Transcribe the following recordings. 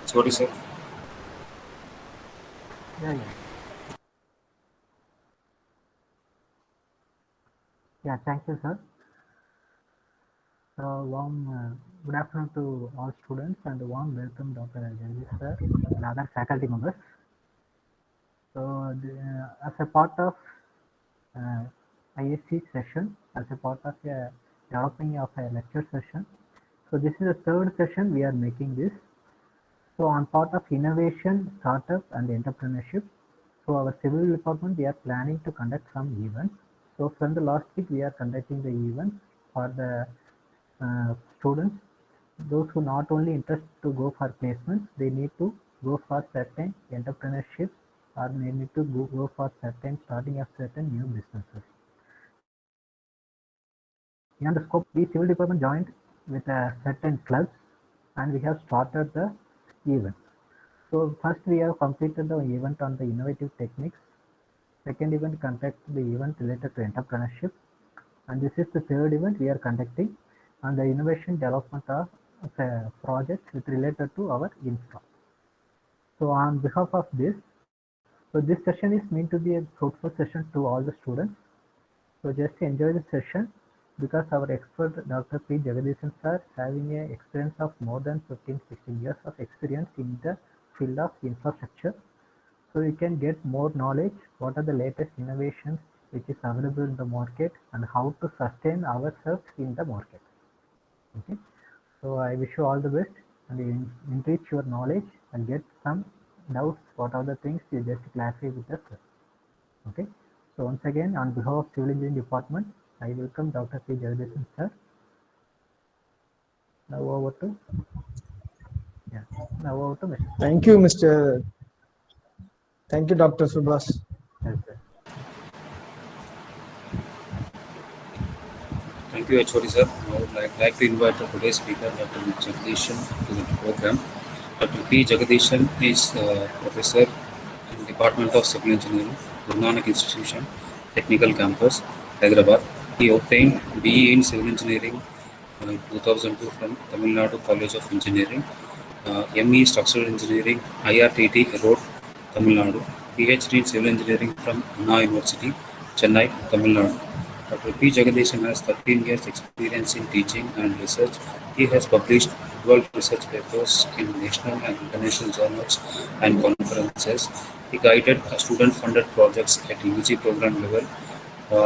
Sorry, sir. Yeah. Yeah, thank you, sir. Good afternoon to all students and warm welcome Dr. Jagdish sir and other faculty members. As a part of uh, ISC session, as a part of a developing of a lecture session, so this is the third session we are making this. So on part of innovation, startup and entrepreneurship, so our civil department, we are planning to conduct some events. So from the last week, we are conducting the events for the students. Those who not only interest to go for placements, they need to go for certain entrepreneurship or they need to go for certain starting of certain new businesses. In the scope, we civil department joined with certain clubs and we have started the event. So first we have completed the event on the innovative techniques. Second event conducted the event related to entrepreneurship. And this is the third event we are conducting on the innovation development of projects with related to our infra. So on behalf of this, so this session is meant to be a fruitful session to all the students. So just enjoy the session because our expert Dr. P. Jagadishan sir having a experience of more than 15-16 years of experience in the field of infrastructure. So you can get more knowledge what are the latest innovations which is available in the market and how to sustain ourselves in the market. Okay. So I wish you all the best and enrich your knowledge and get some doubts. What are the things you just clarify with us. Okay. So once again, on behalf of Civil Engineering Department, I welcome Dr. P. Jagadish sir. Now over to Mr. Thank you, Mr. Thank you, Dr. Subhas. Yes, sir. Thank you, HOD sir. I would like to invite today's speaker, Dr. Jagadishan, to the program. Dr. P. Jagadishan is professor in the Department of Civil Engineering, Guru Nanak Institution, Technical Campus, Hyderabad. He obtained BE in Civil Engineering in 2002 from Tamil Nadu College of Engineering, ME Structural Engineering, IRTT Road, Tamil Nadu, PhD in Civil Engineering from Anna University, Chennai, Tamil Nadu. Dr. P. Jagadishan has 13 years experience in teaching and research. He has published 12 research papers in national and international journals and conferences. He guided student-funded projects at UG program level.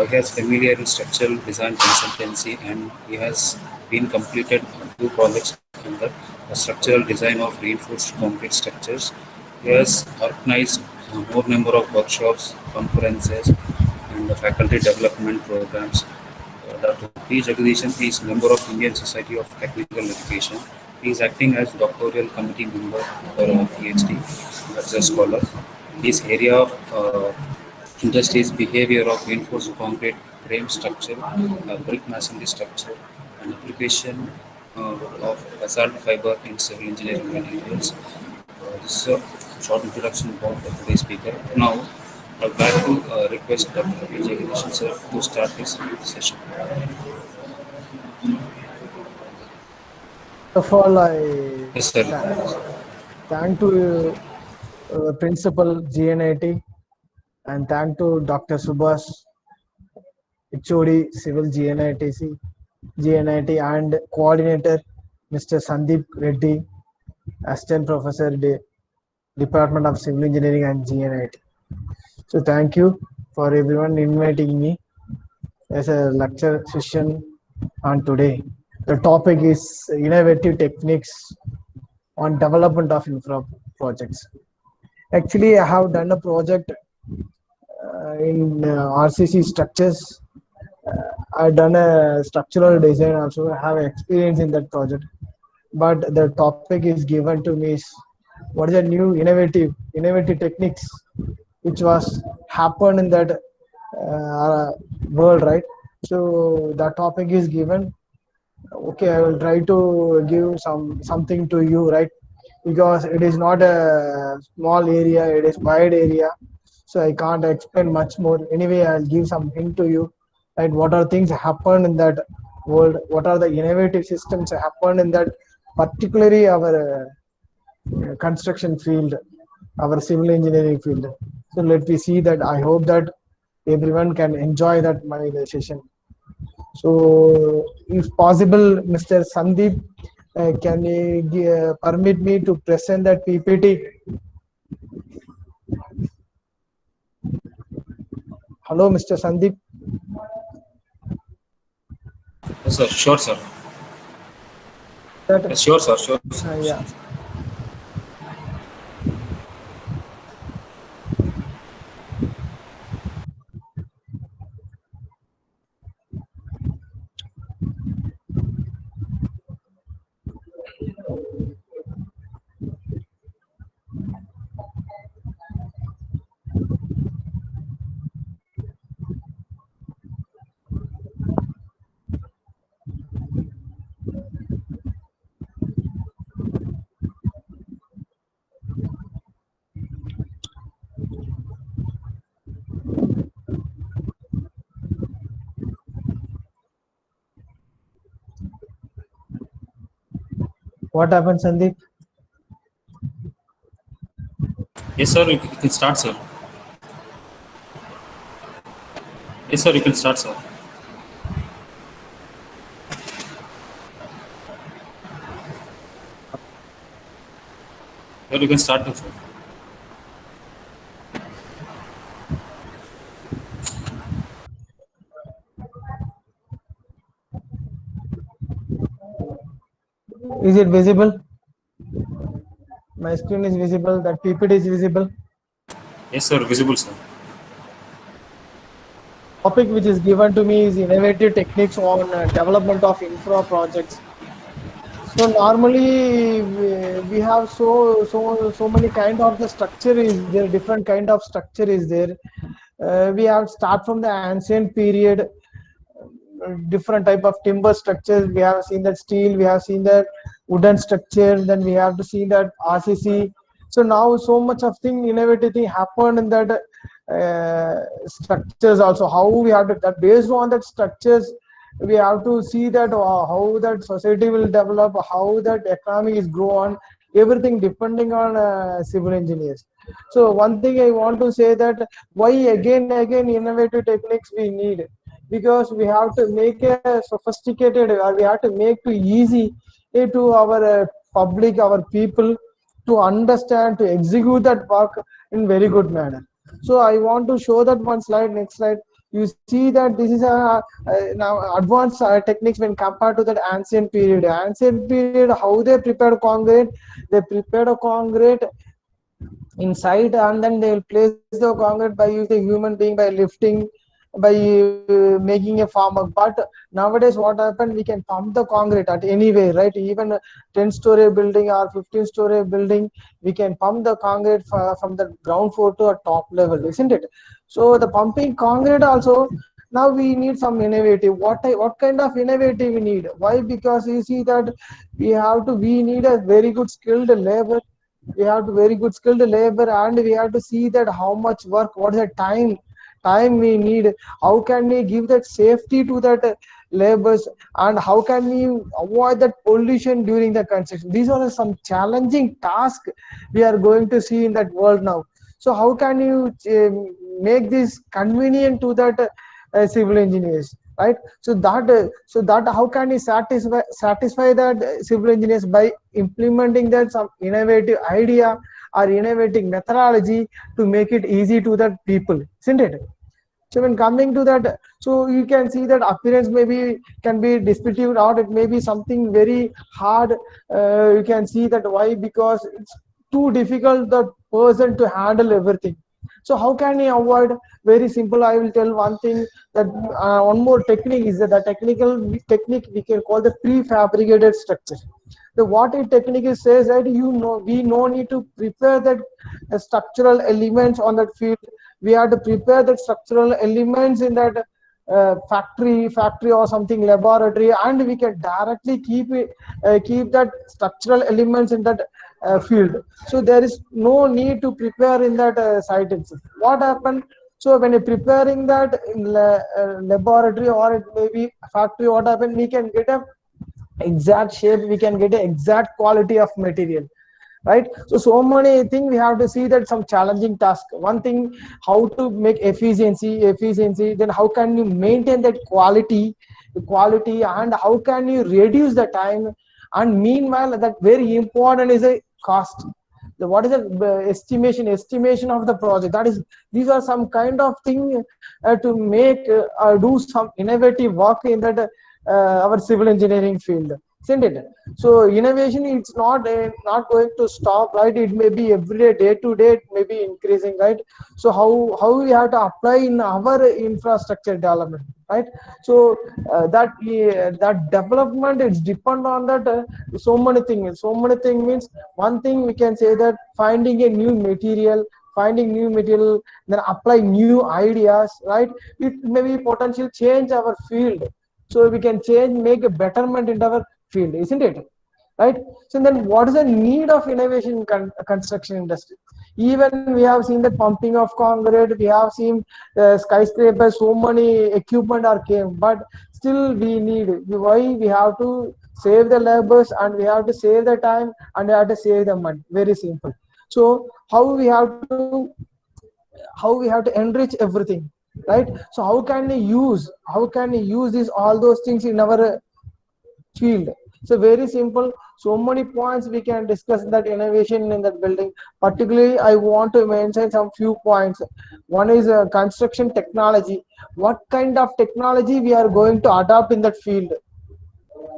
He has familiar in structural design consultancy and he has been completed 2 projects under the structural design of reinforced concrete structures. He has organized more number of workshops, conferences, and faculty development programs. Dr. P. Jagadishan is member of Indian Society of Technical Education. He is acting as doctoral committee member for PhD as a scholar. His area of interest is behavior of reinforced concrete frame structure, brick masonry structure, and application of basalt fiber in civil engineering materials. This is a short introduction about today's speaker. Now, I would like to request Dr. P. Jagadishan sir to start this session. First of all, I Yes, sir. thank to Principal GNIT and thank to Dr. Subhas, HOD Civil GNIT and Coordinator Mr. Sandeep Reddy, Assistant Professor, Department of Civil Engineering and GNIT. So thank you for everyone inviting me as a lecture session on today. The topic is innovative techniques on development of infra projects. Actually, I have done a project in RCC structures. I've done a structural design also. I have experience in that project. But the topic is given to me is what is the new innovative techniques which was happened in that world, right? So the topic is given. Okay, I will try to give something to you, right? Because it is not a small area, it is wide area, so I can't explain much more. Anyway, I'll give some hint to you, right? What are things happen in that world, what are the innovative systems happen in that particularly our construction field, our civil engineering field. So let me see that. I hope that everyone can enjoy that my session. So if possible, Mr. Sandeep, can you permit me to present that PPT? Hello, Mr. Sandeep. Yes, sir. Sure, sir. That, Yes, sure, sir. Sure. yeah. What happened, Sandeep? Yes, sir. You can start, sir. Yes, sir. You can start, sir. Sir, you can start, sir. Is it visible? My screen is visible. That PPT is visible. Yes, sir. Visible, sir. Topic which is given to me is innovative techniques on development of infra projects. So normally we have so many kind of the structure is there, different kind of structure is there. We have start from the ancient period, different type of timber structures. We have seen that steel, we have seen that wooden structure, then we have to see that RCC. So now so much of thing innovative thing happened in that structures also. How we have to that based on that structures, we have to see that how that society will develop, how that economy is grow on, everything depending on civil engineers. So one thing I want to say that why again innovative techniques we need, because we have to make a sophisticated, or we have to make to easy to our public, our people to understand, to execute that work in very good manner. So I want to show that one slide, next slide. You see that this is now advanced techniques when compared to that ancient period. Ancient period, how they prepared concrete, they prepared a concrete inside, and then they will place the concrete by using human being, by lifting, by making a farmer. But nowadays what happened, we can pump the concrete at any way, right? Even a 10-story building or 15-story building, we can pump the concrete from the ground floor to a top level, isn't it? So the pumping concrete also, now we need some innovative. What kind of innovative we need? Why? Because you see that we need a very good skilled labor. We have to very good skilled labor, and we have to see that how much work, what is the time we need, how can we give that safety to that labors, and how can we avoid that pollution during the construction. These are some challenging tasks we are going to see in that world now. So how can you make this convenient to that civil engineers, right? So that how can you satisfy that civil engineers by implementing that some innovative idea or innovative methodology to make it easy to the people, isn't it? So when coming to that, so you can see that appearance maybe can be disputed, or it may be something very hard. You can see that why, because it's too difficult the person to handle everything. So how can you avoid? Very simple. I will tell one thing, that one more technique is that the technical technique we can call the prefabricated structure. The what a technique is says that we no need to prepare that structural elements on that field. We have to prepare the structural elements in that factory or something laboratory, and we can directly keep that structural elements in that field. So there is no need to prepare in that site itself. What happened? So when you're preparing that in laboratory, or it may be factory, what happened? We can get a exact shape, we can get an exact quality of material, right? So many things we have to see, that some challenging task. One thing, how to make efficiency, then how can you maintain that quality, and how can you reduce the time, and meanwhile that very important is a cost. What is the estimation of the project, that is, these are some kind of thing to make do some innovative work in that our civil engineering field, isn't it? So innovation, it's not going to stop, right? It may be every day to day, it may be increasing, right? So how we have to apply in our infrastructure development, right? So that development, it's depend on that so many things means, one thing we can say that finding new material, then apply new ideas, right? It may be potential change our field, so we can change, make a betterment in our field, isn't it? Right? So then what is the need of innovation in construction industry? Even we have seen the pumping of concrete, we have seen skyscrapers, so many equipment are came, but still we need, why we have to save the labors, and we have to save the time, and we have to save the money, very simple. So how we have to enrich everything, right? So how can we use these all those things in our field? So very simple, so many points we can discuss that innovation in that building. Particularly I want to mention some few points. One is construction technology. What kind of technology we are going to adopt in that field?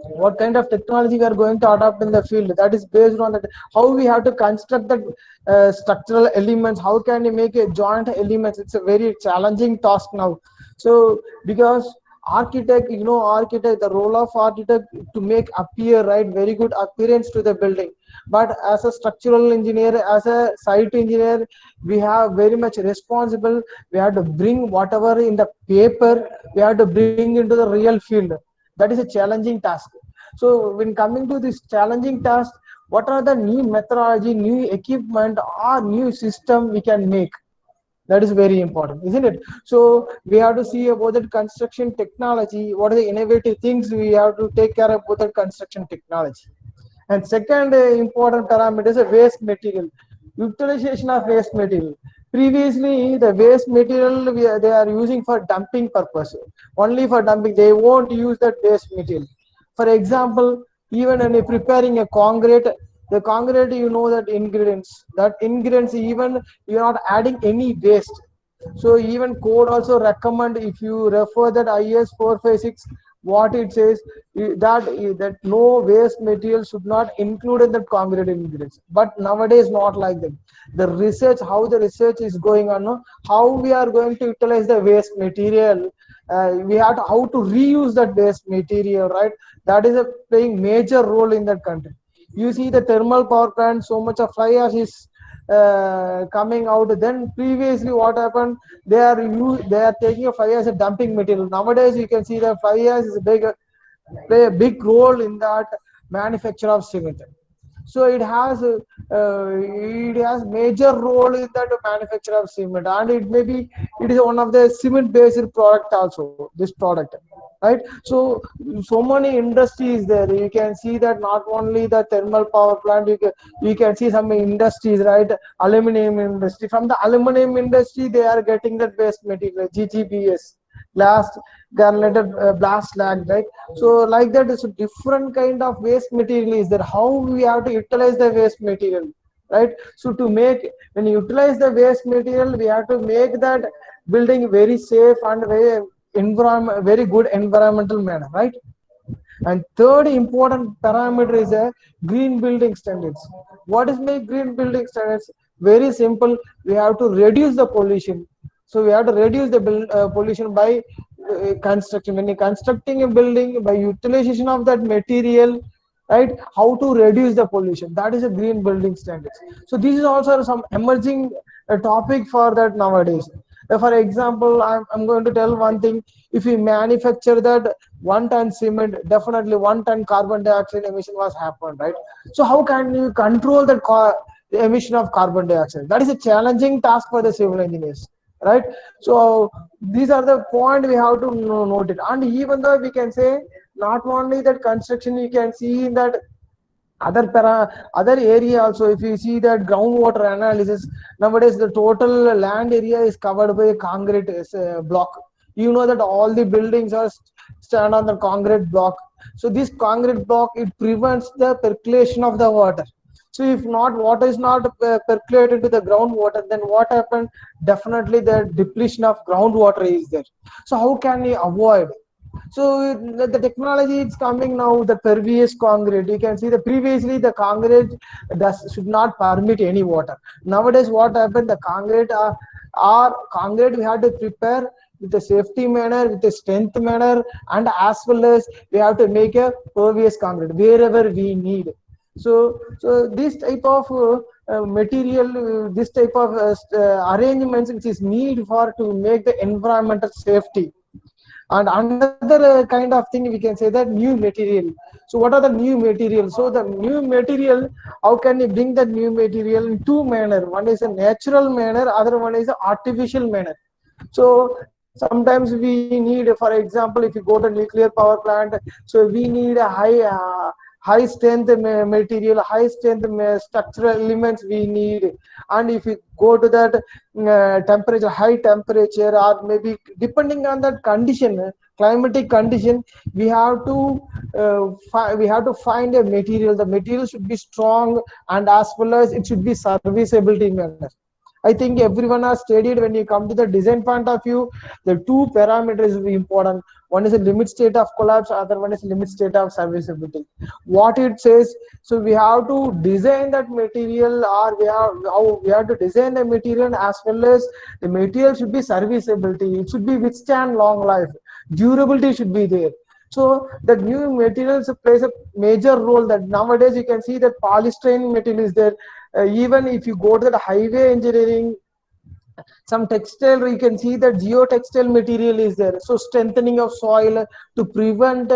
What kind of technology we are going to adopt in the field, that is based on that, how we have to construct the structural elements, how can we make a joint elements. It's a very challenging task now. So because architect, the role of architect to make appear, right, very good appearance to the building. But as a structural engineer, as a site engineer, we have very much responsible. We have to bring whatever in the paper, we have to bring into the real field. That is a challenging task. So when coming to this challenging task, what are the new methodology, new equipment, or new system we can make? That is very important, isn't it? So we have to see about the construction technology, what are the innovative things we have to take care of about the construction technology. And second important parameter is a waste material, utilization of waste material. Previously, the waste material they are using for dumping purpose, only for dumping. They won't use that waste material. For example, even when you're preparing a concrete, the concrete, that ingredients, even you're not adding any waste. So even code also recommend, if you refer that IS 456, what it says, that no waste material should not include in the concrete ingredients. But nowadays not like that. The research, how the research is going on, no? How we are going to utilize the waste material, we have to how to reuse that waste material, right? That is a playing major role in that country. You see the thermal power plant, so much of fly ash is coming out. Then previously what happened, they are taking a fly as a dumping material. Nowadays you can see that fly ash is a play a big role in that manufacture of cement. So it has major role in that manufacture of cement, and it is one of the cement based product also, this product, right? So many industries there, you can see that not only the thermal power plant, you can see some industries, right? Aluminum industry, from the aluminum industry they are getting that waste material, GGBS, glass granulated blast slag, right? So like that is a different kind of waste material is there, how we have to utilize the waste material, right? So to make, when you utilize the waste material, we have to make that building very safe and very good environmental manner, right? And third important parameter is a green building standards. What is my green building standards? Very simple. We have to reduce the pollution. So we have to reduce the pollution by construction. When you're constructing a building, by utilization of that material, right? How to reduce the pollution? That is a green building standards. So this is also some emerging topic for that nowadays. For example, I'm going to tell one thing. If we manufacture that 1 ton cement, definitely 1 ton carbon dioxide emission was happened, right? So how can you control the emission of carbon dioxide? That is a challenging task for the civil engineers, right? So these are the point we have to note it. And even though we can say not only that construction, you can see in that other area also. If you see that groundwater analysis, nowadays the total land area is covered by a concrete block. You know that all the buildings are stand on the concrete block. So this concrete block, it prevents the percolation of the water. So if not, water is not percolated to the groundwater, then what happened? Definitely the depletion of groundwater is there. So how can we avoid? So the technology is coming now, the pervious concrete. You can see the previously the concrete should not permit any water. Nowadays what happened, the concrete or concrete we have to prepare with a safety manner, with a strength manner, and as well as we have to make a pervious concrete wherever we need. So this type of material, this type of arrangements which is need for to make the environmental safety. And another kind of thing, we can say that new material. So what are the new materials? So the new material, how can you bring that new material in two manner? One is a natural manner, other one is an artificial manner. So sometimes we need, for example, if you go to nuclear power plant, so we need a high strength material, high strength structural elements we need. And if you go to that temperature, high temperature, or maybe depending on that condition, climatic condition, we have to find a material. The material should be strong, and as well as it should be serviceability manner. I think everyone has studied, when you come to the design point of view, the two parameters will be important. One is a limit state of collapse, other one is limit state of serviceability. What it says, so we have to design that material, or we have to design the material, as well as the material should be serviceability. It should be withstand long life. Durability should be there. So the new materials plays a major role. That nowadays you can see that polystyrene material is there. Even if you go to the highway engineering, some textile, you can see that geotextile material is there. So strengthening of soil to prevent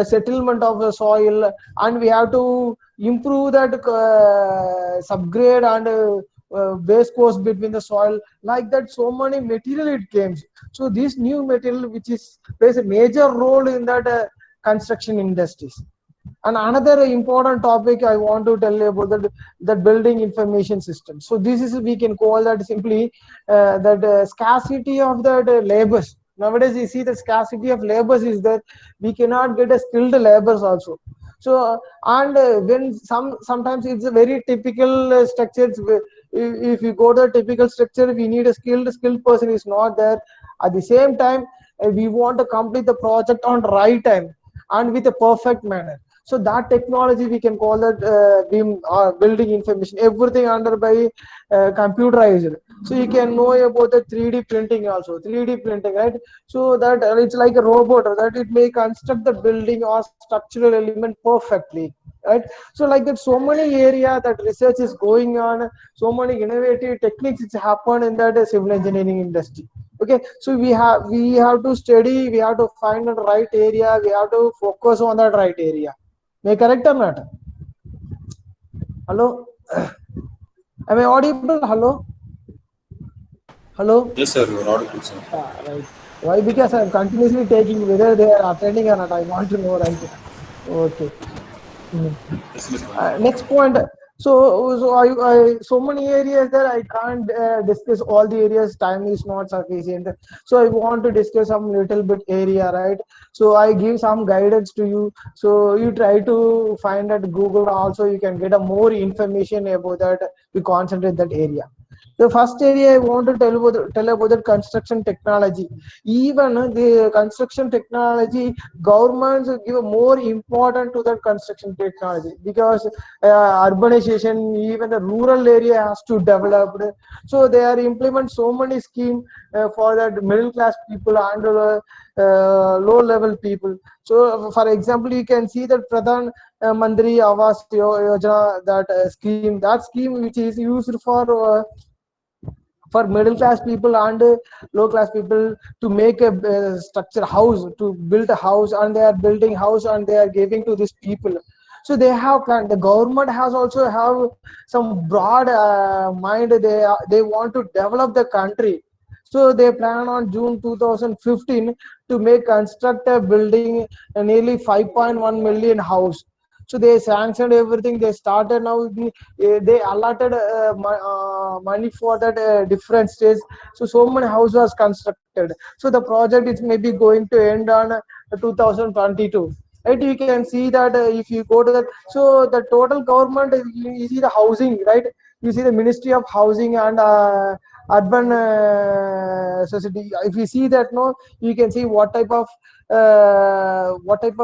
settlement of the soil, and we have to improve that subgrade and base course between the soil. Like that, so many material it came. So this new material, which is plays a major role in that construction industries. And another important topic I want to tell you about, that building information system. So this is, we can call that simply that scarcity of that labors. Nowadays you see the scarcity of labors is that we cannot get a skilled labors also. So and when sometimes it's a very typical structures. If you go to a typical structure, we need a skilled person is not there. At the same time, we want to complete the project on right time and with a perfect manner. So that technology, we can call that building information, everything under by computerized. So you can know about the 3D printing also, 3D printing, right? So that it's like a robot that it may construct the building or structural element perfectly, right? So like that, so many area that research is going on, so many innovative techniques it's happened in that civil engineering industry. Okay, so we have to study, we have to find the right area, we have to focus on that right area. May I correct or not? Hello, am I audible? Hello. Yes, sir, you're audible, sir. Right. Why? Because I'm continuously taking whether they are attending or not. I want to know, right? Okay. Yes, Mr. Next point. So many areas that I can't discuss all the areas. Time is not sufficient. So I want to discuss some little bit area, right? So I give some guidance to you. So you try to find at Google. Also, you can get a more information about that. We concentrate that area. The first area I want to tell about the construction technology. Even the construction technology, governments give more important to that construction technology, because urbanization, even the rural area has to develop. So they are implement so many schemes for that middle class people and low level people. So for example, you can see that Pradhan Mantri Awas Yojana, that scheme which is used for middle class people and low class people to make a structure house, to build a house, and they are building house and they are giving to these people. So they have planned, the government has also have some broad mind. They want to develop the country. So they plan on June 2015 to make construct a building a nearly 5.1 million house. So they sanctioned everything. They started now. They allotted money for that different states. So many houses was constructed. So the project is maybe going to end on 2022. Right, you can see that if you go to that, so the total government, you see the housing, right? You see the Ministry of Housing and urban society. If you see that, no, you can see what type of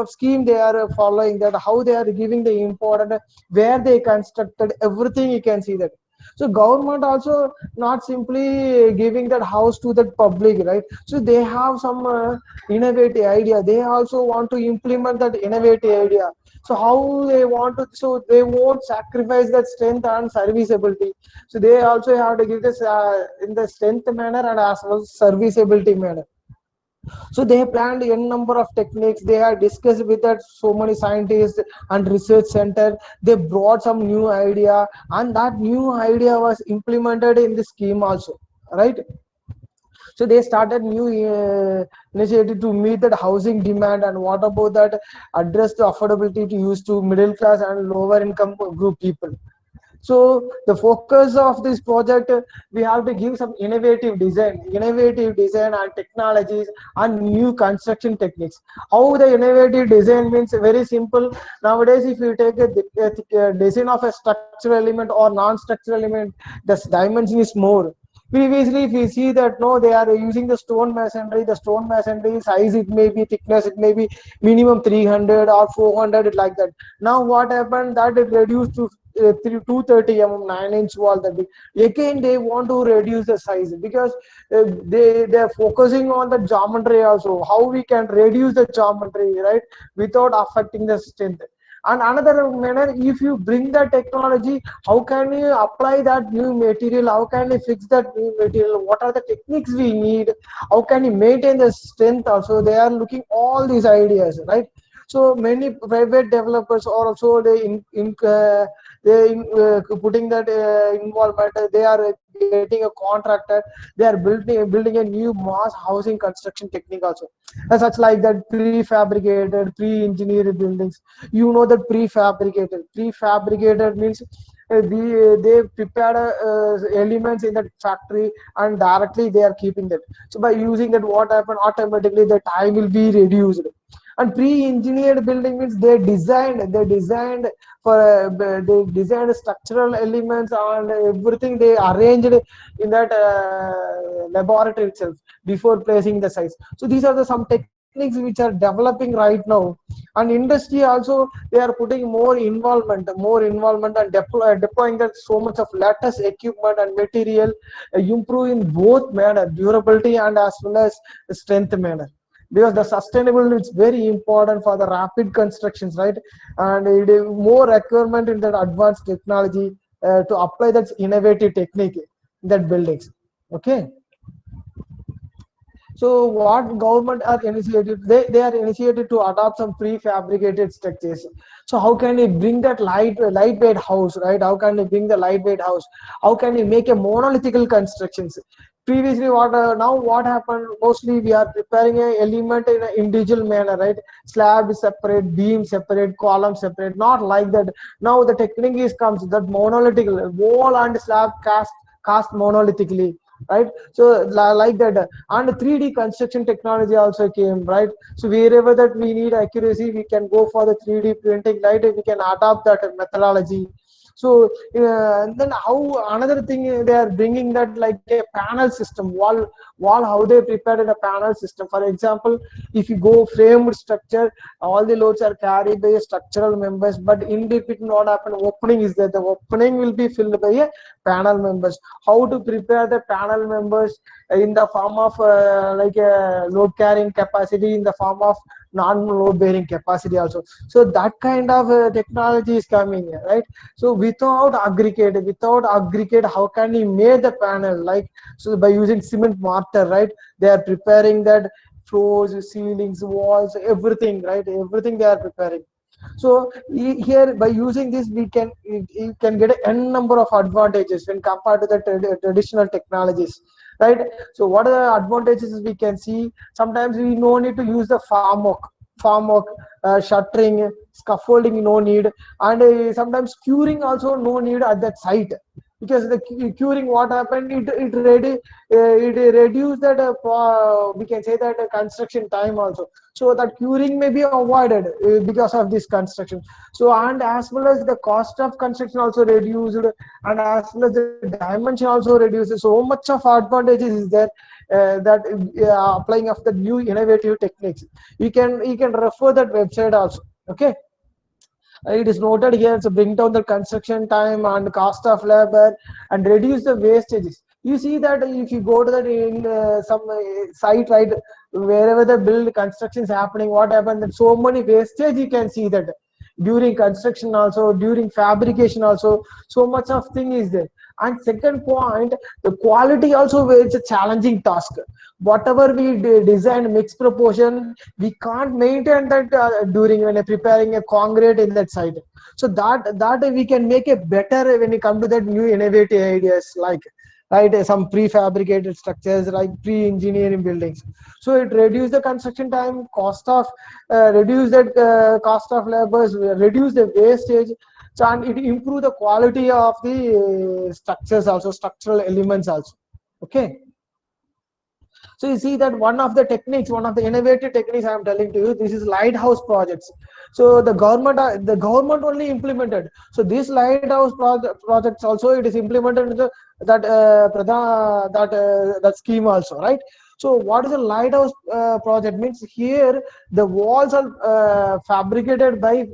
scheme they are following, that how they are giving the important, where they constructed everything, you can see that. So government also not simply giving that house to the public, right? So they have some innovative idea. They also want to implement that innovative idea. So how they want to, so they won't sacrifice that strength and serviceability. So they also have to give this in the strength manner and as well serviceability manner. So they planned a number of techniques. They have discussed with that so many scientists and research center. They brought some new idea, and that new idea was implemented in the scheme also, right? So they started new initiative to meet that housing demand. And what about that, address the affordability to use to middle class and lower income group people. So the focus of this project, we have to give some innovative design and technologies and new construction techniques. How the innovative design means very simple. Nowadays, if you take a design of a structural element or non-structural element, the dimension is more. Previously, if we see that, no, they are using the stone masonry. The stone masonry size, it may be thickness, it may be minimum 300 or 400, like that. Now what happened, that it reduced to 230 9-inch wall. That big. Again they want to reduce the size because they are focusing on the geometry also, how we can reduce the geometry, right, without affecting the strength. And another manner, if you bring the technology, how can you apply that new material, how can you fix that new material, what are the techniques we need, how can you maintain the strength also. They are looking all these ideas, right? So many private developers are also putting that involvement. They are getting a contractor. They are building a new mass housing construction technique also, such like that prefabricated, pre-engineered buildings. You know that prefabricated means they prepare elements in that factory and directly they are keeping that. So by using that, what happen, automatically the time will be reduced. And pre-engineered building means they designed for they designed structural elements and everything they arranged in that laboratory itself before placing the sites. So these are the some techniques which are developing right now. And industry also, they are putting more involvement and deploying that so much of latest equipment and material, improving both manner durability and as well as strength manner, because the sustainable is very important for the rapid constructions, right? And it is more requirement in that advanced technology to apply that innovative technique in that buildings. Okay. So what government are initiated? They are initiated to adopt some prefabricated structures. So how can we bring that lightweight house, right? How can we bring the lightweight house? How can we make a monolithical constructions? Previously, now what happened? Mostly we are preparing a element in an individual manner, right? Slab is separate, beam separate, column separate. Not like that. Now the technique is comes that monolithical wall and slab cast monolithically, right? So like that. And 3D construction technology also came, right? So wherever that we need accuracy, we can go for the 3D printing, right? We can adopt that methodology. So and then how another thing, they are bringing that like a panel system, wall how they prepared in a panel system. For example, if you go framed structure, all the loads are carried by structural members, but in between what happen, opening is there, the opening will be filled by a panel members. How to prepare the panel members in the form of like a load carrying capacity, in the form of non-load bearing capacity also. So that kind of technology is coming, right? So without aggregate, how can we make the panel, like, so by using cement mortar, right? They are preparing that floors, ceilings, walls, everything, right? Everything they are preparing. So here by using this, we can get n number of advantages when compared to the traditional technologies. right? So what are the advantages we can see? Sometimes we no need to use the farm work, shuttering, scaffolding no need, and sometimes curing also no need at that site, because the curing, what happened, it reduce that we can say that construction time also. So that curing may be avoided because of this construction. So, and as well as the cost of construction also reduced, and as well as the dimension also reduces. So much of advantages is there, that applying of the new innovative techniques. You can refer that website also. Okay, it is noted here to bring down the construction time and cost of labor and reduce the wastages. You see that if you go to that in some site, right, wherever the build construction is happening, what happened, that so many wastage you can see that during construction also, during fabrication also, so much of thing is there. And second point, the quality also, it's a challenging task. Whatever we design mixed proportion, we can't maintain that during when preparing a concrete in that site. So that we can make it better when you come to that new innovative ideas, like, right, some prefabricated structures, like pre-engineering buildings. So it reduce the construction time, cost of reduce that cost of labors, reduce the wastage, so, and it improve the quality of the structures also, structural elements also. Okay, so you see that one of the techniques, one of the innovative techniques I am telling to you, this is lighthouse projects. So the government only implemented. So this lighthouse projects also, it is implemented in that scheme also, right? So what is a lighthouse project means? Here the walls are fabricated by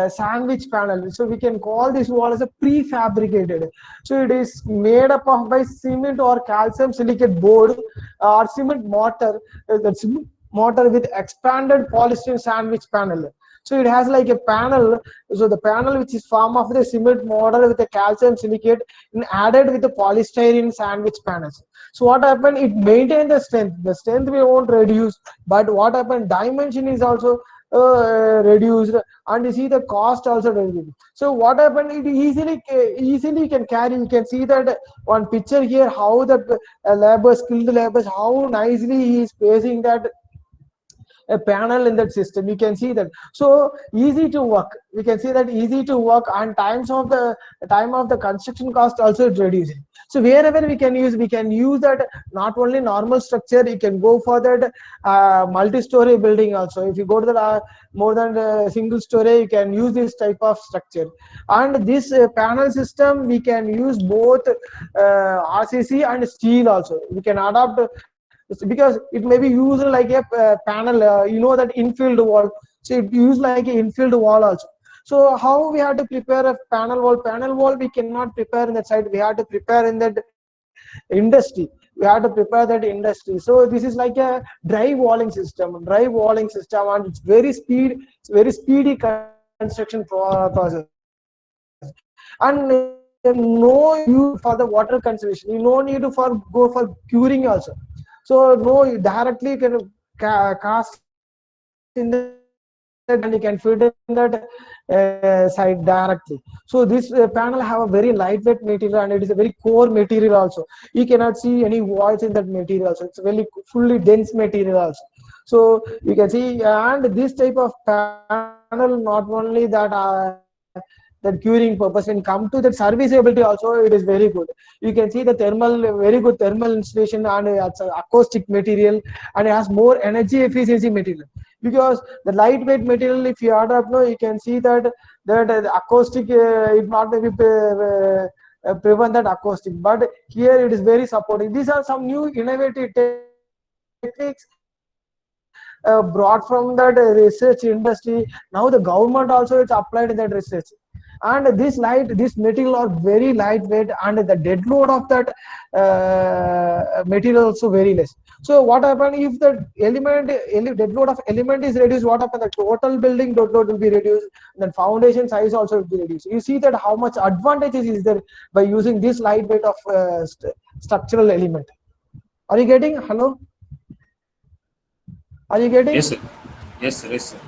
sandwich panel. So we can call this wall as a prefabricated. So it is made up of by cement or calcium silicate board or cement mortar, that cement mortar with expanded polystyrene sandwich panel. So it has like a panel. So the panel which is formed of the cement mortar with the calcium silicate and added with the polystyrene sandwich panels. So what happened? It maintained the strength. The strength we won't reduce, but what happened? Dimension is also reduced, and you see the cost also reduced. So what happened? It easily can carry. You can see that one picture here, how that skilled laborers, how nicely he is placing that a panel in that system. You can see that. So easy to work. We can see that easy to work, and time of the construction cost also is reducing. So wherever we can use that, not only normal structure, you can go for that multi-story building also. If you go to the more than a single story, you can use this type of structure. And this panel system, we can use both RCC and steel also. We can adapt, because it may be used like a panel, that infield wall. So it used like a infield wall also. So how we have to prepare a panel wall we cannot prepare in that site, we have to prepare in that industry. We have to prepare that industry. So this is like a dry walling system, and it's very speedy construction process. And no use for the water conservation, you no need to go for curing also. So no, you directly can cast in that, and you can fit in that site directly. So this panel have a very lightweight material, and it is a very core material also. You cannot see any voids in that material also. It's very fully dense material also. So you can see, and this type of panel, not only that curing purpose, when come to that serviceability also, it is very good. You can see the very good thermal insulation, and it's an acoustic material, and it has more energy efficiency material. Because the lightweight material, if you add up, no, you can see that the acoustic, it not maybe prevent that acoustic, but here it is very supporting. These are some new innovative techniques brought from that research industry. Now the government also is applied in that research. And this material are very lightweight, and the dead load of that material also very less. So what happen, if the dead load of element is reduced, what happen, the total building dead load will be reduced, then foundation size also will be reduced. You see that how much advantages is there by using this lightweight of structural element. Are you getting? Hello, are you getting? Yes, sir. Yes, sir. Yes, sir.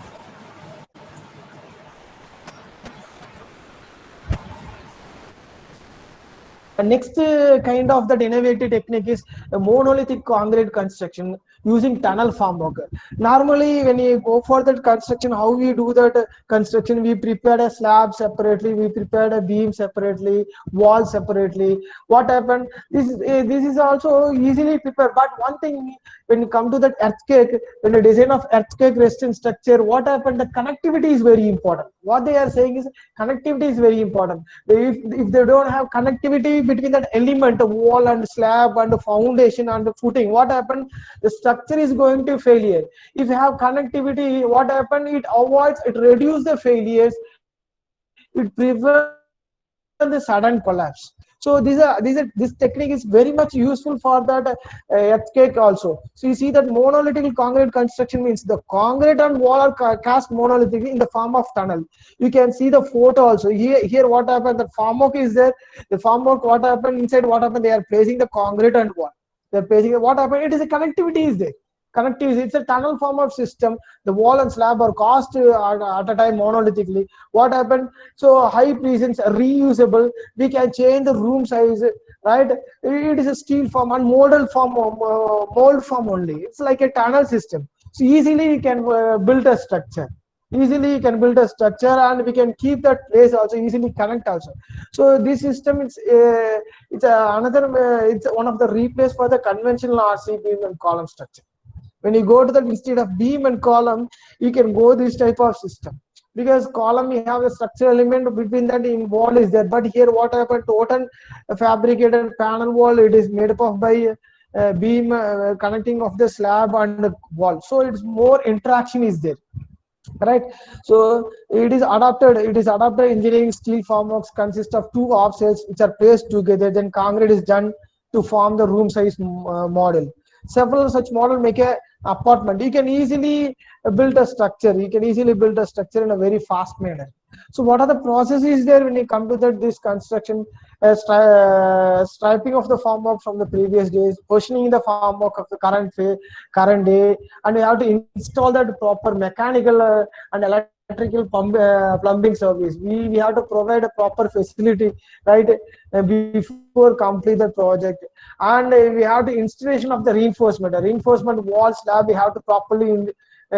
Next kind of that innovative technique is monolithic concrete construction using tunnel formwork. Normally, when you go for that construction, how we do that construction? We prepare a slab separately, we prepare a beam separately, wall separately. What happened? This is also easily prepared. But one thing, when you come to that earthquake, when the design of earthquake resistant structure, what happened? The connectivity is very important. What they are saying is connectivity is very important. If they don't have connectivity between that element, wall and slab and foundation and footing, what happened? The structure is going to failure. If you have connectivity, what happened? It avoids, it reduces the failures, it prevents the sudden collapse. So this technique is very much useful for that earthquake also. So you see that monolithic concrete construction means the concrete and wall are cast monolithic in the form of tunnel. You can see the photo also. Here what happened? The formwork is there. The formwork, what happened inside? What happened? They are placing the concrete and wall. They are placing what happened? It is a connectivity is there. Connectivity. It's a tunnel form of system. The wall and slab are cast at a time monolithically. What happened? So high presence, reusable. We can change the room size, right? It is a steel form and mold form only. It's like a tunnel system. So easily you can build a structure. Easily you can build a structure, and we can keep that place also, easily connect also. So this system, another it's one of the replace for the conventional RC beam and column structure. When you go to that, instead of beam and column, you can go this type of system, because column you have a structural element between that in wall is there, but here what happened? Total fabricated panel wall, it is made up of by beam connecting of the slab and the wall, so it's more interaction is there, right? So it is adapted engineering. Steel formworks consist of two offsets which are placed together, then concrete is done to form the room size model. Several such model make a apartment. You can easily build a structure, in a very fast manner. So what are the processes there when you come to that this construction? Striping of the formwork from the previous days, positioning the formwork of the current day, and you have to install that proper mechanical and electrical plumbing service. We have to provide a proper facility, right, before complete the project. And we have the installation of the reinforcement wall slab. We have to properly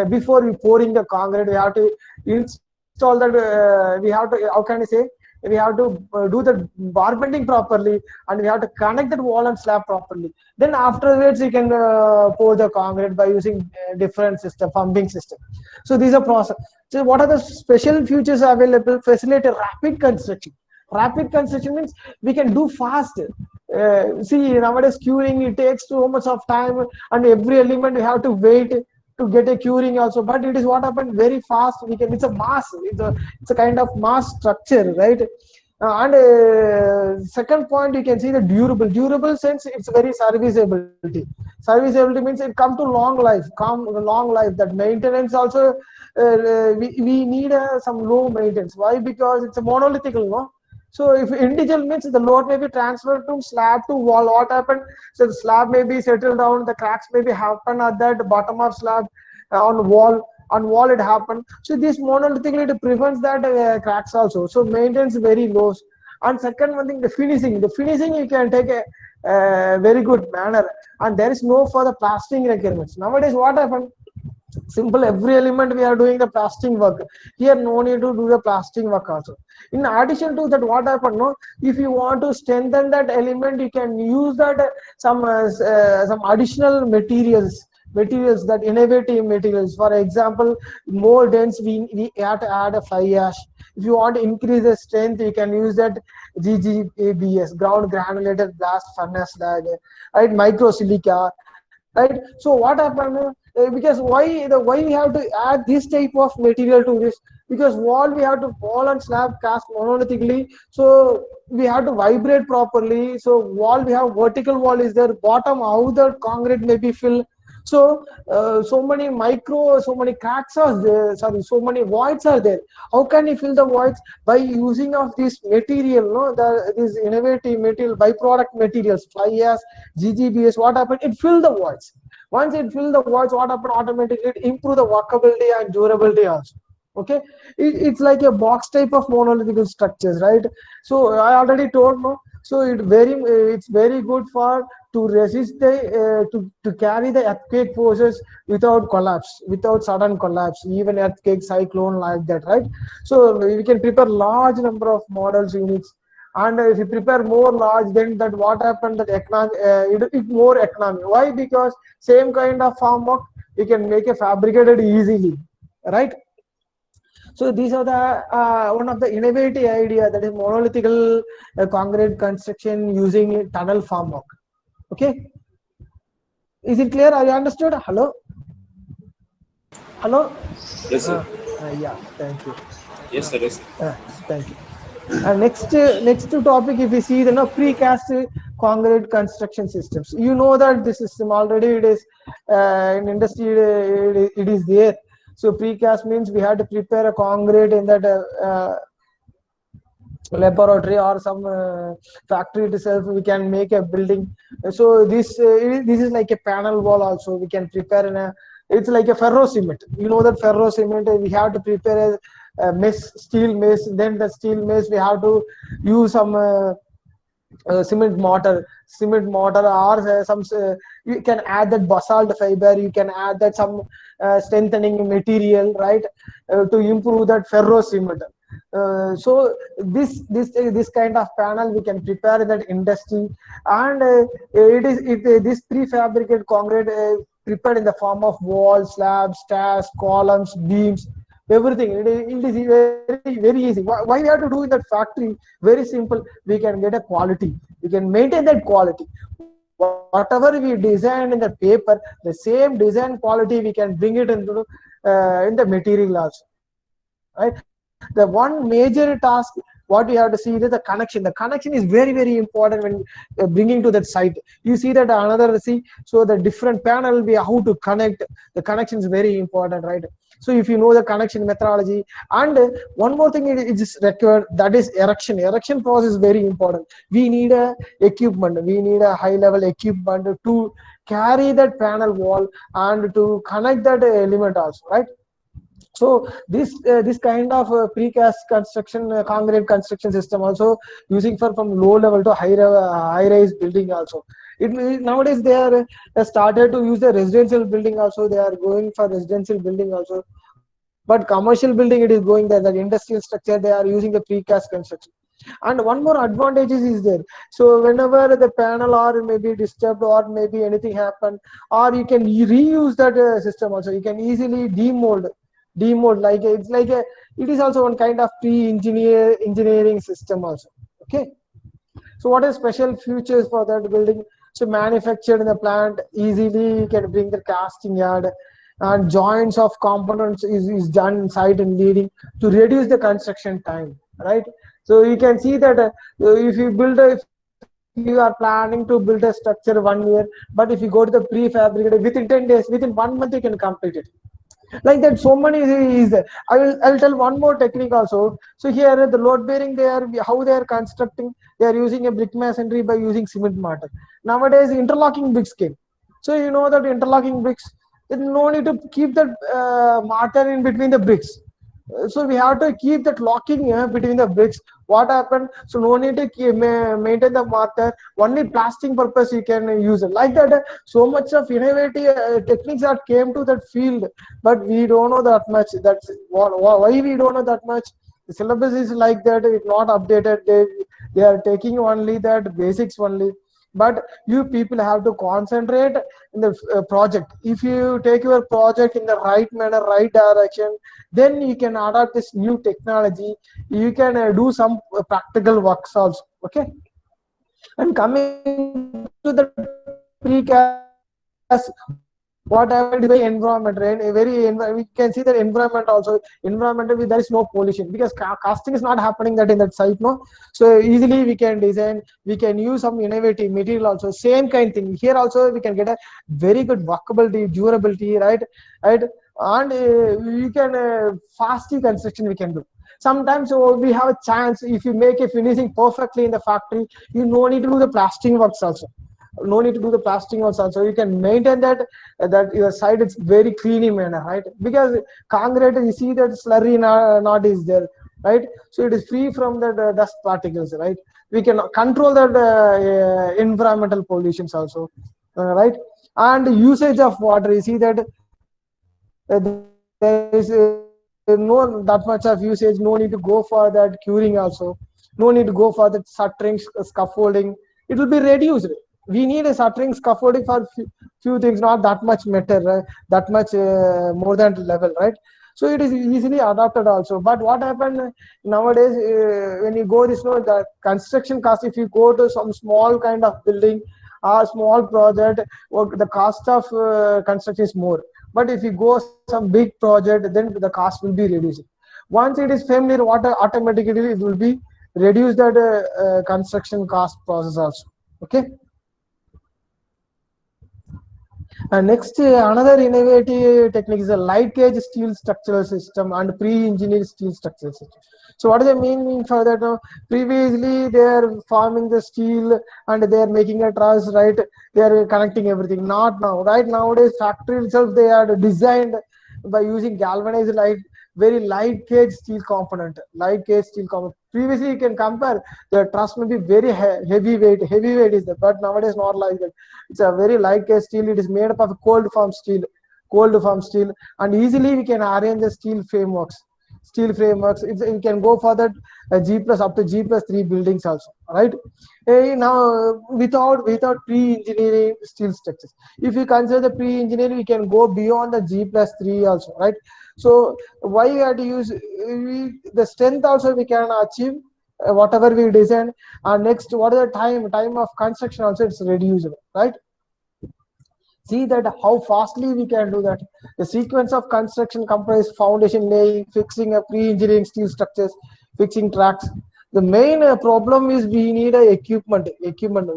before we pouring the concrete, we have to install that. We have to, how can I say, we have to do the barbending properly, and we have to connect that wall and slab properly. Then afterwards you can pour the concrete by using different system, pumping system. So these are process. So what are the special features available? Facilitate rapid construction. Rapid construction means we can do fast. See, nowadays curing, it takes so much of time, and every element we have to wait to get a curing also. But it is what happened very fast. We can. It's a mass. It's a kind of mass structure, right? And second point, you can see the durable sense. It's very serviceability. Serviceability means it come to long life. That maintenance also, we need some low maintenance. Why? Because it's a monolithic, no? So if individual means the load may be transferred from slab to wall. What happened? So the slab may be settled down, the cracks may be happen at that bottom of slab, on wall. On wall it happened. So this monolithic, it prevents that cracks also. So maintenance very low. And second one thing, the finishing. The finishing you can take a very good manner, and there is no further plastering requirements. Nowadays what happened? Simple, every element we are doing the plastering work. Here no need to do the plastering work also. In addition to that, what happened, no, if you want to strengthen that element, you can use that some additional materials, that innovative materials. For example, more dense, we have to add a fly ash. If you want to increase the strength, you can use that GGBS, ground granulated blast furnace slag, right, micro silica, right? So what happened, because why we have to add this type of material to this? Because wall and slab cast monolithically, so we have to vibrate properly. So wall, we have vertical wall is there, bottom how the concrete may be filled. So so many cracks are there, sorry, so many voids are there. How can you fill the voids? By using of this material, no, this innovative material, byproduct materials, fly ash, GGBS. What happened? It fill the voids. Once it fill the voids, what happened? Automatically it improve the workability and durability also. Okay, it's like a box type of monolithic structures, right? So I already told, no, So it's very good for to resist the to carry the earthquake forces without collapse, without sudden collapse, even earthquake, cyclone like that, right? So we can prepare large number of models units, and if you prepare more large, then that what happened that it more economic. Why? Because same kind of farm work we can make a fabricated easily, right? So these are the one of the innovative idea, that is monolithical concrete construction using tunnel formwork. Okay, is it clear? Are you understood? Hello, hello. Yes, sir. Yeah, thank you. Yes, sir. Yes, sir. Thank you. Next to topic, if we see the precast concrete construction systems, you know that the system already it is in industry, it is there. So precast means we have to prepare a concrete in that laboratory or some factory itself. We can make a building. So this is like a panel wall also we can prepare in a, it's like a ferro cement. You know that ferro cement, we have to prepare a mesh, steel mesh. Then the steel mesh we have to use some cement mortar or some you can add that basalt fiber, you can add that some strengthening material, right, to improve that ferro cement. So this kind of panel we can prepare in that industry. And this prefabricated concrete prepared in the form of walls, slabs, stairs, columns, beams, everything. It is very easy. Why we have to do in that factory? Very simple. We can get a quality, we can maintain that quality. Whatever we design in the paper, the same design quality we can bring it into in the material also, right? The one major task what we have to see is the connection. The connection is very important when bringing to that site. You see that another see, so the different panel will be how to connect. The connection is very important, right? So if you know the connection methodology. And one more thing it is required, that is erection process is very important. We need a equipment, we need a high level equipment to carry that panel wall and to connect that element also, right? So this kind of precast construction, concrete construction system also using for from low level to high rise building also. Nowadays they are started to use the residential building also. They are going for residential building also, but commercial building it is going there. The industrial structure they are using the precast construction. And one more advantages is there. So whenever the panel or maybe disturbed or maybe anything happen, or you can reuse that system also. You can easily demold, like it's like a, it is also one kind of engineering system also. Okay, so what is special features for that building? So manufactured in the plant easily, you can bring the casting yard, and joints of components is done inside and leading to reduce the construction time, right? So you can see that if you are planning to build a structure 1 year, but if you go to the prefabricated within 10 days, within 1 month you can complete it. Like that, so many is there. I'll tell one more technique also. So here the load bearing, they are how they are constructing, they are using a brick masonry by using cement mortar. Nowadays interlocking bricks came. So you know that interlocking bricks, there is no need to keep that mortar in between the bricks. So we have to keep that locking between the bricks. What happened? So no need to maintain the mortar. Only plastic purpose you can use it. Like that, so much of innovative techniques that came to that field, but we don't know that much. That's why we don't know that much. The syllabus is like that. It's not updated. They are taking only that basics only. But you people have to concentrate in the project. If you take your project in the right manner, right direction, then you can adopt this new technology. You can do some practical works also. Okay, and coming to the precast, what happened is very environment, right? We can see that environment also. Environmental, there is no pollution because casting is not happening that in that site, no. So easily we can design, we can use some innovative material also. Same kind thing here also, we can get a very good workability, durability, right. And you can fast construction we can do. Sometimes we have a chance, if you make a finishing perfectly in the factory, you no need to do the plastering works also. No need to do the plastering works also. You can maintain that that your side is very cleanly manner, right? Because concrete, you see that slurry knot is there, right? So it is free from the dust particles, right? we can control that environmental pollutions also, right? And usage of water, you see that there is no that much of usage, no need to go for that curing also, no need to go for that shuttering, scaffolding. It will be reduced. We need a shuttering, scaffolding for few things, not that much matter, that much more than level, right? So it is easily adopted also. But what happened nowadays, when you go this, the construction cost, if you go to some small kind of building or small project, the cost of construction is more. But if you go some big project, then the cost will be reduced. Once it is familiar, what automatically it will be reduce that construction cost process also. Okay. Next, another innovative technique is a light gauge steel structural system and pre-engineered steel structural system. So what does it mean for that? Previously, they are forming the steel and they are making a truss, right? They are connecting everything. Not now, right? Nowadays, factory itself, they are designed by using galvanized very light gauge steel component. Light gauge steel component. Previously, you can compare the truss may be very heavy weight. Heavy weight is there, but nowadays not like that. It's a very light gauge steel. It is made up of cold form steel, and easily we can arrange the steel frameworks. You can go for that G plus up to G+3 buildings also, right? Now without pre-engineering steel structures. If you consider the pre-engineering, we can go beyond the G+3 also, right? So why we have to use the strength also we can achieve whatever we design. And next, what is the time of construction also, it's reduced, right? See that how fastly we can do that. The sequence of construction comprises foundation laying, fixing a pre-engineering steel structures, fixing tracks. The main problem is we need a equipment,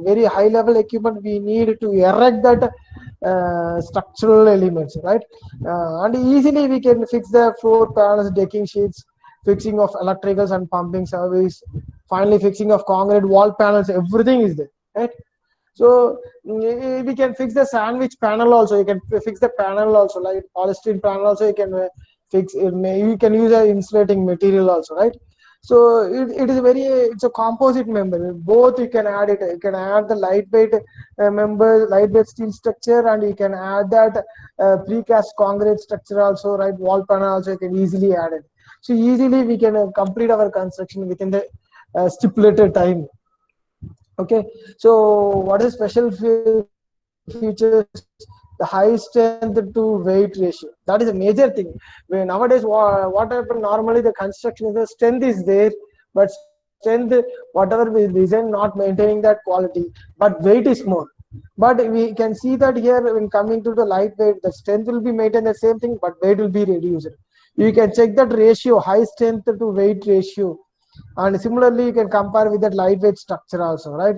very high level equipment. We need to erect that structural elements, right? And easily we can fix the floor panels, decking sheets, fixing of electricals and pumping service, finally fixing of concrete wall panels. Everything is there, right? So we can fix the sandwich panel also. You can fix the panel also, like polystyrene panel also. You can fix it. You can use a insulating material also, right? So it is it's a composite member. Both you can add it. You can add the lightweight member, lightweight steel structure, and you can add that precast concrete structure also, right? Wall panel also you can easily add it. So easily we can complete our construction within the stipulated time. Okay, so what is special features? The high strength to weight ratio. That is a major thing. When nowadays, what happens normally, the construction is the strength is there, but strength, whatever we design, not maintaining that quality, but weight is more. But we can see that here when coming to the lightweight, the strength will be maintained the same thing, but weight will be reduced. You can check that ratio, high strength to weight ratio. And similarly, you can compare with that lightweight structure also, right?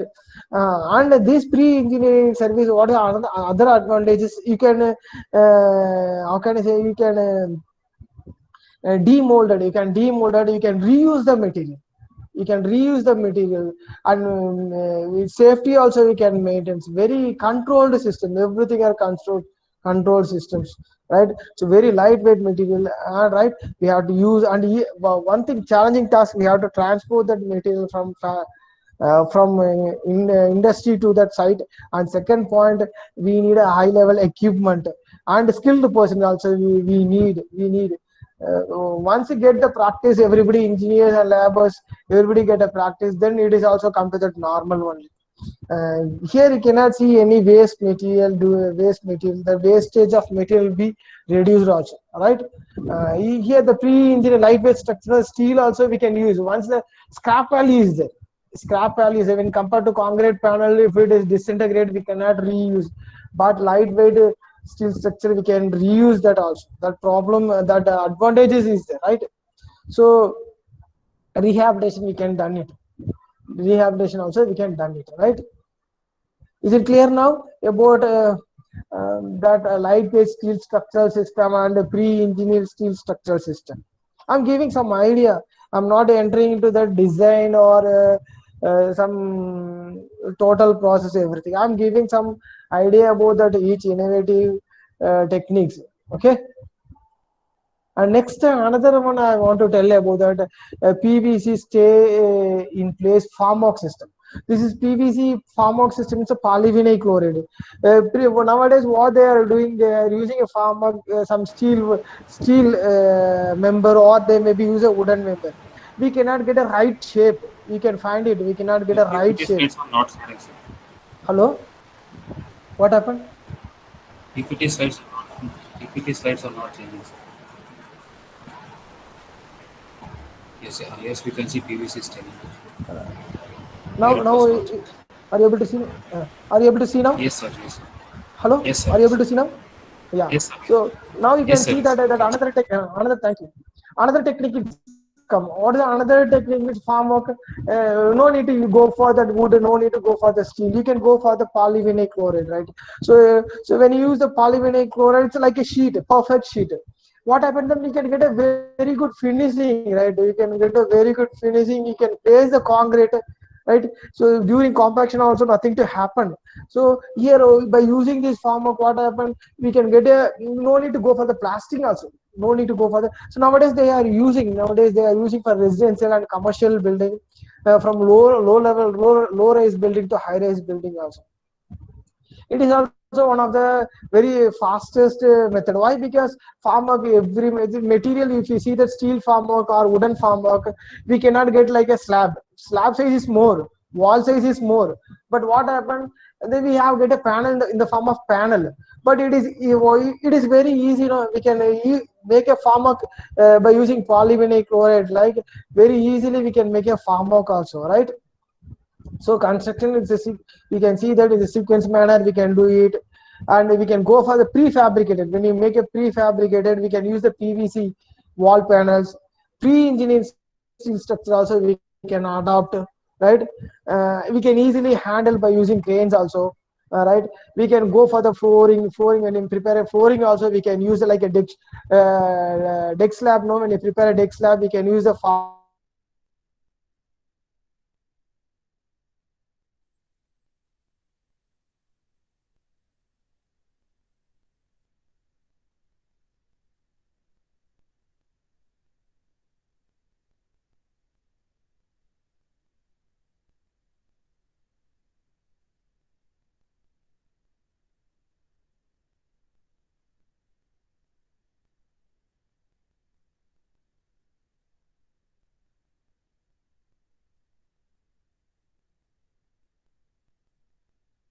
And this pre-engineering service, what are other advantages? You can, how can I say, you can demolded. You can demolded. You can reuse the material. And with safety also we can maintain. Very controlled system. Everything are control systems, right? So very lightweight material, right? We have to use, and one thing, challenging task, we have to transport that material from industry to that site. And second point, we need a high level equipment and skilled person also. We need once you get the practice, everybody, engineers and laborers, everybody get a practice, then it is also come to that normal only. Here you cannot see any waste material. The wastage of material will be reduced also, right? Here the pre-engineered lightweight structural steel also we can use. Once the scrap value is there, when compared to concrete panel, if it is disintegrated, we cannot reuse. But lightweight steel structure, we can reuse that also. That problem, that advantages is there, right? So rehabilitation we can done it. Rehabilitation also we can done it, right? Is it clear now about that lightweight steel structural system and the pre-engineered steel structural system? I'm giving some idea. I'm not entering into the design or some total process, everything. I'm giving some idea about that each innovative techniques. Okay. And next, another one I want to tell about that PVC stay in place Farmox system. This is PVC Farmox system. It's a polyvinyl chloride. Nowadays, what they are doing, they are using a Farmox, some steel member, or they maybe use a wooden member. We cannot get a right shape. We can find it. We cannot get The a right PPT shape. slides are not showing, sir. Hello, what happened? PPT slides are not. PPT slides are not changing, sir. Yes, sir. Yes, we can see PVC staying. Now, Here it was not. are you able to see? Are you able to see now? Yes, sir. Yes, sir. Hello, Yes, sir. are you Yes, able sir. to see now? Yeah. Yes, sir. So now you Yes, can sir. see Yes, that sir. that another thank you. Another technique is come. What is another technique which farm work? No need to go for that wood. No need to go for the steel. You can go for the polyvinyl chloride, right? So when you use the polyvinyl chloride, it's like a sheet, a perfect sheet. What happened then? You can get a very good finishing, right? You can get a very good finishing. You can place the concrete, right? So during compaction also nothing to happen. So here by using this form of what happened, we can get a no need to go for the plastic also. No need to go for the. So nowadays they are using for residential and commercial building, from low rise building to high rise building also. It is also one of the very fastest method. Why? Because farm work, every material, if you see the steel farm work or wooden farm work, we cannot get like a slab size is more, wall size is more. But what happened, then we have get a panel in the form of panel. But it is very easy, we can make a farm work by using polyvinyl chloride, like very easily we can make a farm work also, right? So construction is we can see that in a sequence manner we can do it. And we can go for the prefabricated. When you make a prefabricated, we can use the PVC wall panels. Pre-engineered steel structure also we can adopt, right? We can easily handle by using cranes also, right? We can go for the flooring. When you prepare a flooring also, we can use like a deck slab. No, when you prepare a deck slab, we can use the farm work also. So another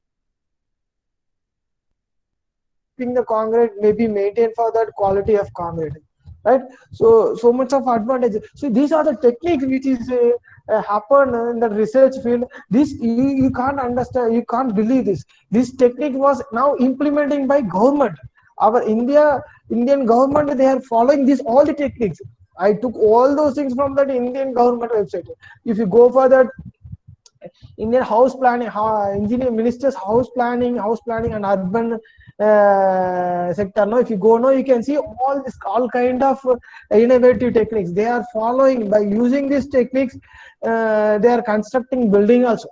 technique I want to tell about that keeping the concrete may be maintained for that quality of concrete, right? So much of advantage. So these are the techniques which is happen in the research field. This you can't understand, you can't believe this technique was now implementing by government. Our Indian government, they are following this all the techniques. I took all those things from that Indian government website. If you go for that Indian house planning, engineer ministers house planning and urban sector. No, if you go, no, you can see all kind of innovative techniques they are following. By using these techniques, they are constructing building also.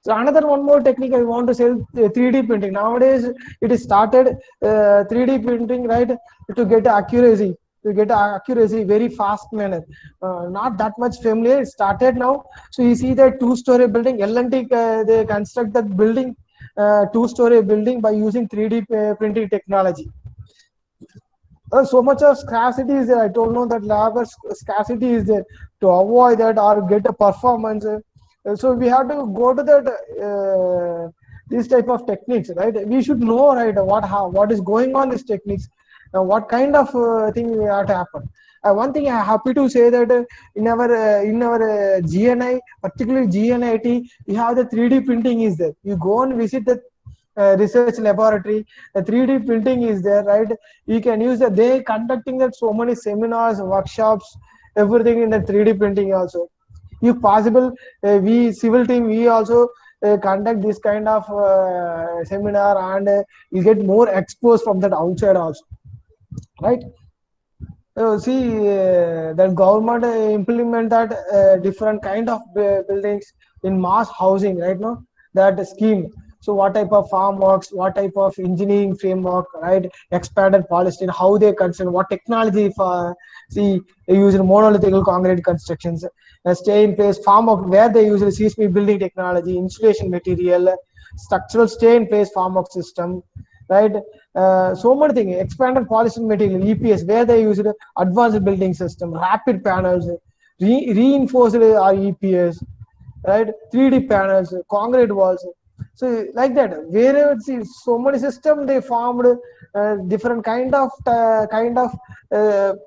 So another one more technique I want to say, 3D printing. Nowadays it is started 3D printing, right? To get accuracy, very fast manner. Not that much familiar. It started now. So you see that two-story building, L&T, they construct that building, two-story building by using 3D printing technology. So much of scarcity is there. I don't know that labor scarcity is there. To avoid that or get a performance, so we have to go to that these type of techniques, right? We should know, right, what is going on these techniques, what kind of thing we have to happen. One thing I'm happy to say that in our GNI, particularly GNIT, we have the 3D printing is there. You go and visit the research laboratory, the 3D printing is there, right? You can use that. They conducting that so many seminars, workshops, everything in the 3D printing also. If possible, we civil team, we also conduct this kind of seminar, and you get more exposed from that outside also, right? See, the government implement that different kind of buildings in mass housing, right? No, that scheme. So what type of farm works, what type of engineering framework, right? Expanded polystyrene, how they construct, what technology for, see, they use monolithic concrete constructions, stay in place farm work, where they use seismic building technology, insulation material, structural stay in place farm work system, right? So many things, expanded polystyrene material, EPS, where they use advanced building system, rapid panels, reinforced EPS, right? 3D panels, concrete walls. So like that, wherever see so many system they formed, different kind of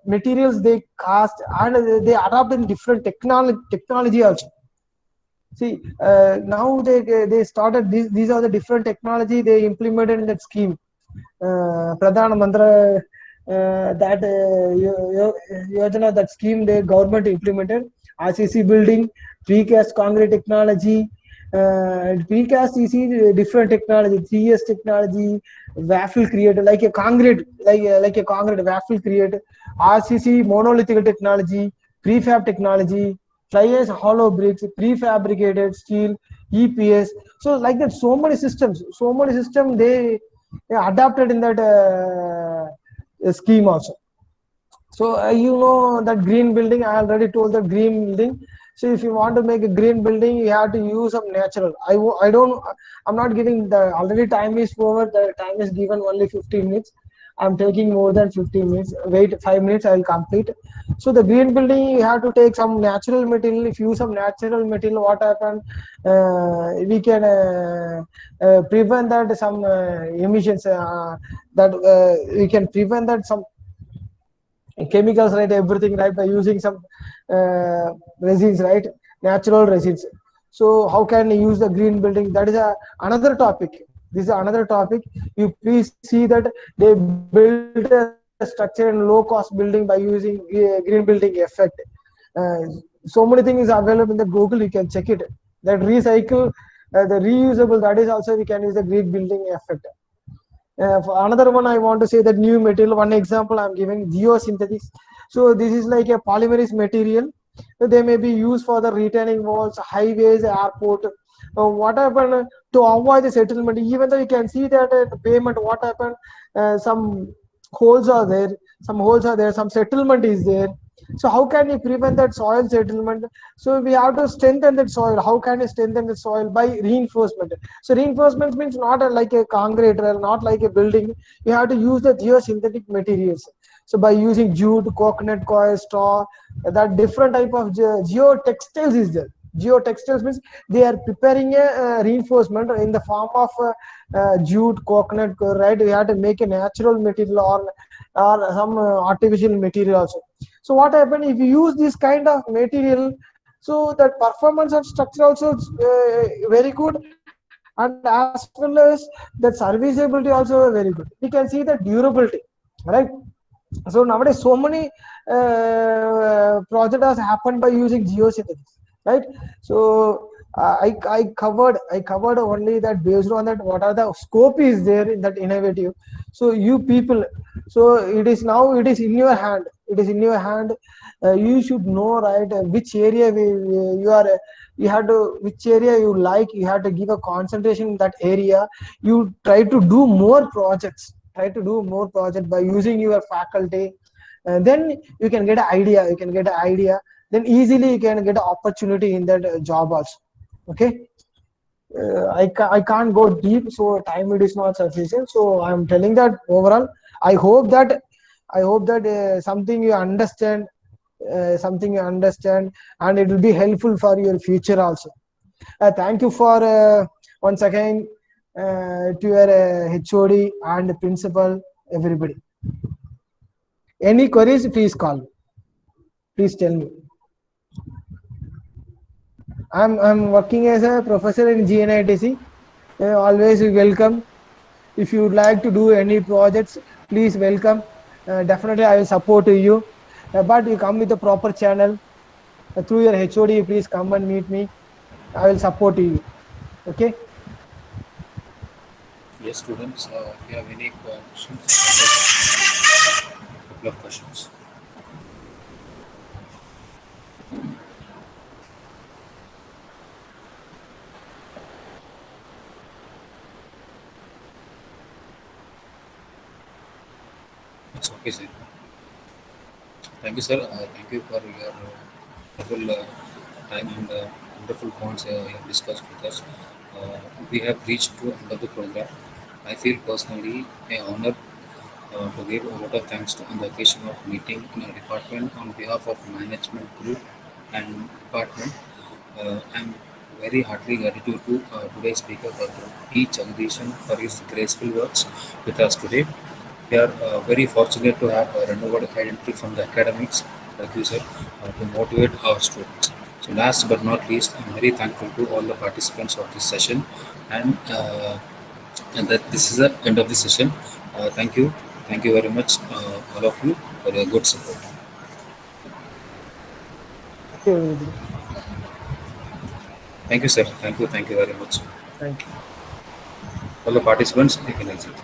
materials they cast, and they adopt in different technology also. See, now they started these are the different technology they implemented in that scheme. Pradhan Mantra, that Yojana, that scheme the government implemented. RCC building, precast concrete technology, and precast is different technology, 3S technology, waffle creator, like a concrete, like a concrete waffle creator, RCC monolithic technology, prefab technology, fly ash hollow bricks, prefabricated steel, EPS. So like that, so many systems they adapted in that scheme also. So you know that green building, I already told that green building. So if you want to make a green building, you have to use some natural. I'm not giving the, already time is over. The time is given only 15 minutes. I'm taking more than 15 minutes. Wait 5 minutes, I will complete. So the green building, you have to take some natural material. If you use some natural material, what happen? We can prevent that some emissions. That we can prevent that some chemicals, right? Everything, right? By using some resins, right? Natural resins. So how can you use the green building? That is another topic. This is another topic. You please see that they build a structure and low cost building by using green building effect. uh, so many things available in the Google, you can check it. That recycle, the reusable, that is also we can use the green building effect. For another one, I want to say that new material. One example I'm giving, geosynthetics. So this is like a polymerase material. They may be used for the retaining walls, highways, airport. What happened to avoid the settlement? Even though you can see that the payment, what happened? Some holes are there. Some holes are there. Some settlement is there. So how can you prevent that soil settlement? So we have to strengthen that soil. How can you strengthen the soil? By reinforcement. So reinforcement means not like a concrete or not like a building. You have to use the geosynthetic materials. So by using jute, coconut coir, straw, that different type of geotextiles is there. Geotextiles means they are preparing a reinforcement in the form of jute, coconut, right? We have to make a natural material, or some artificial material also. So what happen if you use this kind of material? So that performance of structure also very good, and as well as that serviceability also very good. We can see the durability, right? So nowadays so many projects has happened by using geosynthetics, right? So I covered only that. Based on that, what are the scope is there in that innovative. So you people, so it is now, it is in your hand, it is in your hand. You should know, right, which area you are, you have to, which area you like, you have to give a concentration in that area. You try to do more projects, by using your faculty. Then you can get an idea, then easily you can get an opportunity in that job also. Okay. I can't go deep, so time it is not sufficient. So I'm telling that overall, I hope that something you understand, and it will be helpful for your future also. Thank you for once again to your HOD and principal, everybody. Any queries, please call. Please tell me. I'm working as a professor in GNITC. Always welcome. If you would like to do any projects, please welcome. Definitely I will support you. But you come with a proper channel. Through your HOD, please come and meet me. I will support you. Okay. Yes, students, if you have any questions, couple of questions. It's okay, sir. Thank you, sir. Thank you for your wonderful time and wonderful points you have discussed with us. We have reached to end of the program. I feel personally a honor to give a vote of thanks to on the occasion of meeting in our department on behalf of management group and department. I'm very heartily gratitude to today's speaker, Dr. P. Jagdishan, for his graceful words with us today. We are very fortunate to have a renewed identity from the academics, like you said, to motivate our students. So, last but not least, I'm very thankful to all the participants of this session, and that this is the end of the session. Thank you very much, all of you, for your good support. Okay, Thank you, sir. Thank you very much. thank you. All the participants, you can exit.